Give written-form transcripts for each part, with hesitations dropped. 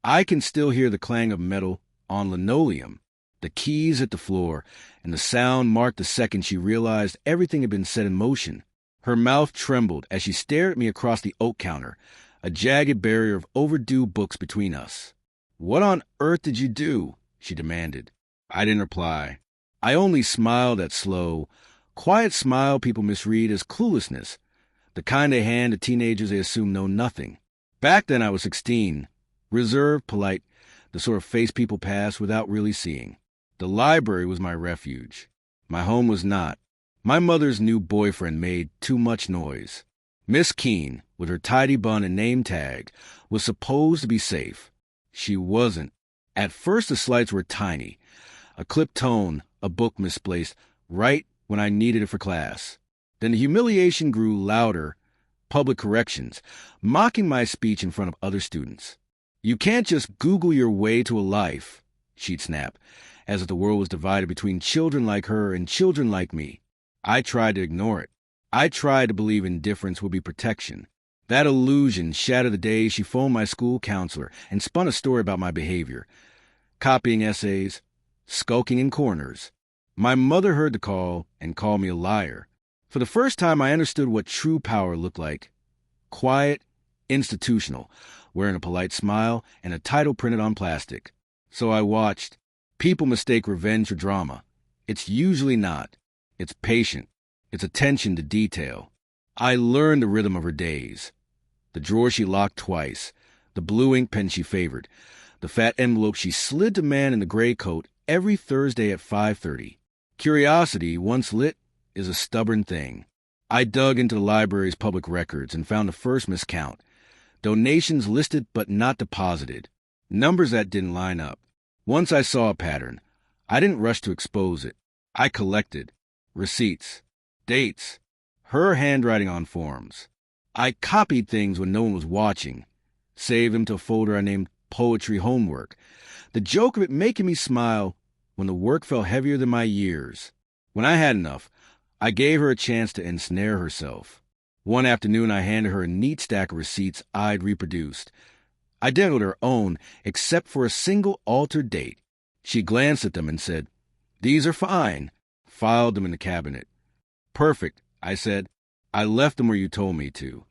I can still hear the clang of metal on linoleum, the keys hit the floor, and the sound marked the second she realized everything had been set in motion. Her mouth trembled as she stared at me across the oak counter, a jagged barrier of overdue books between us. "What on earth did you do?" she demanded. I didn't reply. I only smiled, that slow, quiet smile people misread as cluelessness, the kind they hand to teenagers they assume know nothing. Back then I was 16, reserved, polite, the sort of face people pass without really seeing. The library was my refuge. My home was not. My mother's new boyfriend made too much noise. Miss Keene, with her tidy bun and name tag, was supposed to be safe. She wasn't. At first the slights were tiny. A clipped tone, a book misplaced, right when I needed it for class. Then the humiliation grew louder, public corrections, mocking my speech in front of other students. "You can't just Google your way to a life," she'd snap, as if the world was divided between children like her and children like me. I tried to ignore it. I tried to believe indifference would be protection. That illusion shattered the day she phoned my school counselor and spun a story about my behavior. Copying essays, skulking in corners. My mother heard the call and called me a liar. For the first time, I understood what true power looked like. Quiet, institutional, wearing a polite smile and a title printed on plastic. So I watched. People mistake revenge for drama. It's usually not. It's patient. It's attention to detail. I learned the rhythm of her days. The drawer she locked twice. The blue ink pen she favored. The fat envelope she slid to man in the gray coat every Thursday at 5:30. Curiosity, once lit, is a stubborn thing. I dug into the library's public records and found the first miscount. Donations listed but not deposited. Numbers that didn't line up. Once I saw a pattern. I didn't rush to expose it. I collected. Receipts. Dates. Her handwriting on forms. I copied things when no one was watching. Saved them to a folder I named Poetry Homework. The joke of it making me smile when the work felt heavier than my years. When I had enough, I gave her a chance to ensnare herself. One afternoon, I handed her a neat stack of receipts I'd reproduced. Identical to her own, except for a single altered date. She glanced at them and said, "These are fine," filed them in the cabinet. "Perfect," I said. "I left them where you told me to."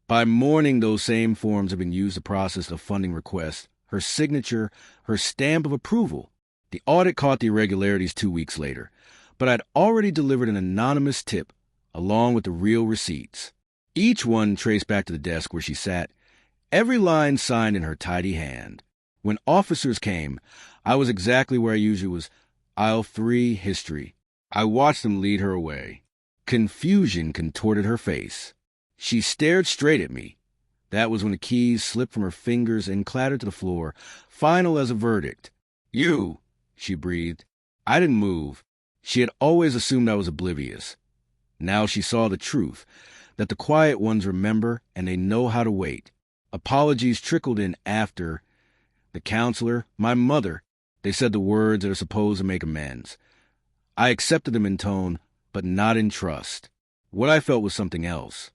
By morning, those same forms had been used to process the funding request, her signature, her stamp of approval. The audit caught the irregularities 2 weeks later, but I'd already delivered an anonymous tip along with the real receipts. Each one traced back to the desk where she sat, every line signed in her tidy hand. When officers came, I was exactly where I usually was, aisle 3, history. I watched them lead her away. Confusion contorted her face. She stared straight at me. That was when the keys slipped from her fingers and clattered to the floor, final as a verdict. "You," she breathed. I didn't move. She had always assumed I was oblivious. Now she saw the truth, that the quiet ones remember and they know how to wait. Apologies trickled in after. The counselor, my mother, they said the words that are supposed to make amends. I accepted them in tone, but not in trust. What I felt was something else.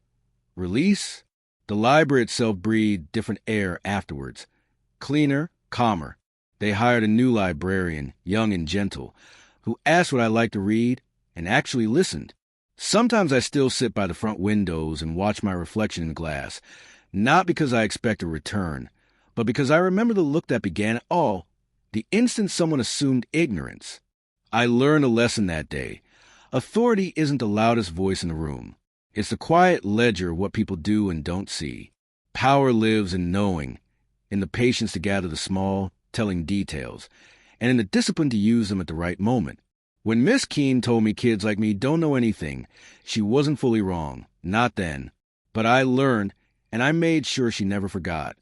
Release? The library itself breathed different air afterwards. Cleaner, calmer. They hired a new librarian, young and gentle, who asked what I liked to read and actually listened. Sometimes I still sit by the front windows and watch my reflection in the glass, not because I expect a return, but because I remember the look that began it all, the instant someone assumed ignorance. I learned a lesson that day. Authority isn't the loudest voice in the room. It's the quiet ledger of what people do and don't see. Power lives in knowing, in the patience to gather the small, telling details, and in the discipline to use them at the right moment. When Miss Keene told me kids like me don't know anything, she wasn't fully wrong. Not then. But I learned, and I made sure she never forgot.